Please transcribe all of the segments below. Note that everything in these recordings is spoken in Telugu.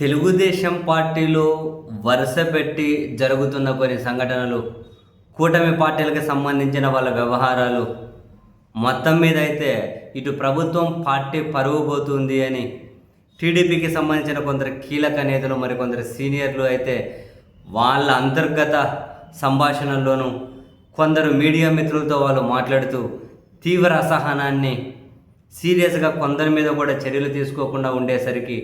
తెలుగుదేశం పార్టీలో వరుస పెట్టి జరుగుతున్న కొన్ని సంఘటనలు, కూటమి పార్టీలకు సంబంధించిన వాళ్ళ వ్యవహారాలు, మొత్తం మీద అయితే ఇటు ప్రభుత్వం పార్టీ పరువు పోతుంది అని టీడీపీకి సంబంధించిన కొందరు కీలక నేతలు, మరికొందరు సీనియర్లు అయితే వాళ్ళ అంతర్గత సంభాషణల్లోనూ కొందరు మీడియా మిత్రులతో వాళ్ళు మాట్లాడుతూ తీవ్ర అసహనాన్ని సీరియస్గా కొందరి మీద కూడా చర్యలు తీసుకోకుండా ఉండేసరికి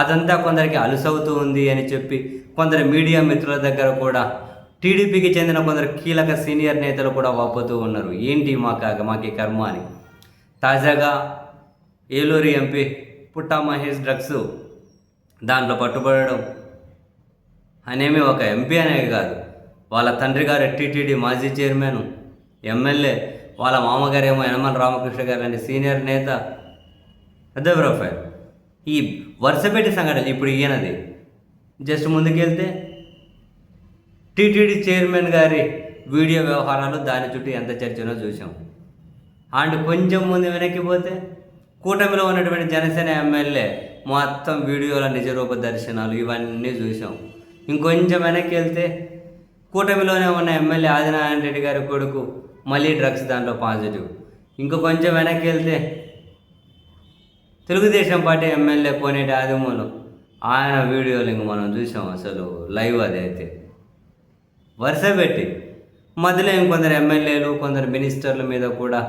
అదంతా కొందరికి అలుసవుతూ ఉంది అని చెప్పి కొందరు మీడియా మిత్రుల దగ్గర కూడా టీడీపీకి చెందిన కొందరు కీలక సీనియర్ నేతలు కూడా వాపోతూ ఉన్నారు. ఏంటి మాకి కర్మ అని. తాజాగా ఏలూరు ఎంపీ పుట్టా మహేష్ డ్రగ్స్ దాంట్లో పట్టుబడడం అనేమి ఒక ఎంపీ అనేది కాదు, వాళ్ళ తండ్రి గారు టీటీడీ మాజీ చైర్మన్, ఎమ్మెల్యే, వాళ్ళ మామగారేమో యనమల రామకృష్ణ గారు లాంటి సీనియర్ నేత, పెద్ద ప్రొఫైల్. ఈ వరుసపెట్టి సంఘటనలు ఇప్పుడు ఈయనది. జస్ట్ ముందుకెళ్తే టీటీడీ చైర్మన్ గారి వీడియో వ్యవహారాలు, దాని చుట్టూ ఎంత చర్చనో చూసాం. అండ్ కొంచెం ముందు వెనక్కిపోతే కూటమిలో ఉన్నటువంటి జనసేన ఎమ్మెల్యే మొత్తం వీడియోల నిజరూప దర్శనాలు ఇవన్నీ చూసాం. ఇంకొంచెం వెనక్కి వెళ్తే కూటమిలోనే ఉన్న ఎమ్మెల్యే ఆదినారాయణ రెడ్డి గారి కొడుకు మళ్ళీ డ్రగ్స్ దాంట్లో పాజిటివ్. ఇంకో కొంచెం వెనక్కి వెళ్తే తెలుగుదేశం పార్టీ ఎమ్మెల్యే కోనేటి ఆదిమూలం, ఆయన వీడియోలు ఇంక మనం చూసాం. అసలు లైవ్ అదైతే వరుస పెట్టి మధ్యలో ఇంకొందరు ఎమ్మెల్యేలు, కొందరు మినిస్టర్ల మీద కూడా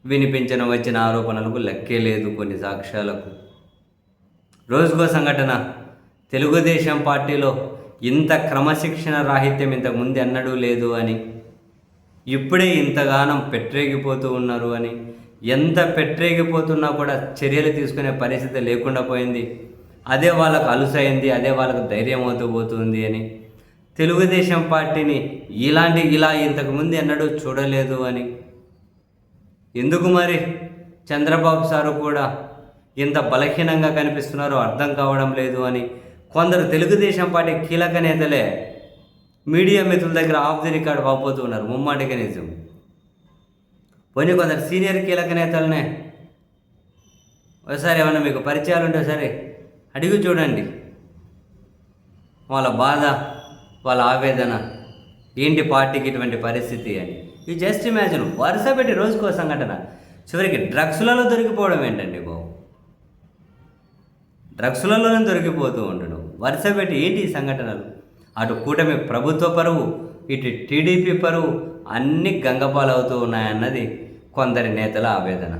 వచ్చిన ఆరోపణలకు లెక్కే లేదు. కొన్ని సాక్ష్యాలకు రోజుకో సంఘటన. తెలుగుదేశం పార్టీలో ఇంత క్రమశిక్షణ రాహిత్యం ఇంతకుముందు ఎన్నడూ లేదు అని, ఇప్పుడే ఇంతగానం పెట్టరేగిపోతూ ఉన్నారు అని, ఎంత పెట్టరేగిపోతున్నా కూడా చర్యలు తీసుకునే పరిస్థితి లేకుండా పోయింది, అదే వాళ్ళకు అలుసైంది, అదే వాళ్ళకు ధైర్యం అవుతూ పోతుంది అని, తెలుగుదేశం పార్టీని ఇలా ఇంతకుముందు ఎన్నడూ చూడలేదు అని, ఎందుకు మరి చంద్రబాబు సారు కూడా ఇంత బలహీనంగా కనిపిస్తున్నారో అర్థం కావడం లేదు అని కొందరు తెలుగుదేశం పార్టీ కీలక నేతలే మీడియా మిత్రుల దగ్గర ఆఫ్ ది రికార్డ్ వాపోతూ ఉన్నారు. ముమ్మాటికి నిజం. పోనీ కొందరు సీనియర్ కీలక నేతలనే ఒకసారి ఏమన్నా మీకు పరిచయాలు ఉంటే సరే అడిగి చూడండి, వాళ్ళ బాధ, వాళ్ళ ఆవేదన ఏంటి, పార్టీకి ఇటువంటి పరిస్థితి అని. ఈ జస్ట్ ఇమాజిన్, వరుస పెట్టి రోజుకో సంఘటన. చివరికి డ్రగ్స్లలో దొరికిపోవడం ఏంటండి బాబు, డ్రగ్స్లలోనే దొరికిపోతూ ఉండడం, వరుస పెట్టి ఏంటి ఈ సంఘటనలు. అటు కూటమి ప్రభుత్వ పరువు, ఇటు టీడీపీ పరువు అన్నీ గంగపాలవుతూ ఉన్నాయన్నది కొందరి నేతల ఆవేదన.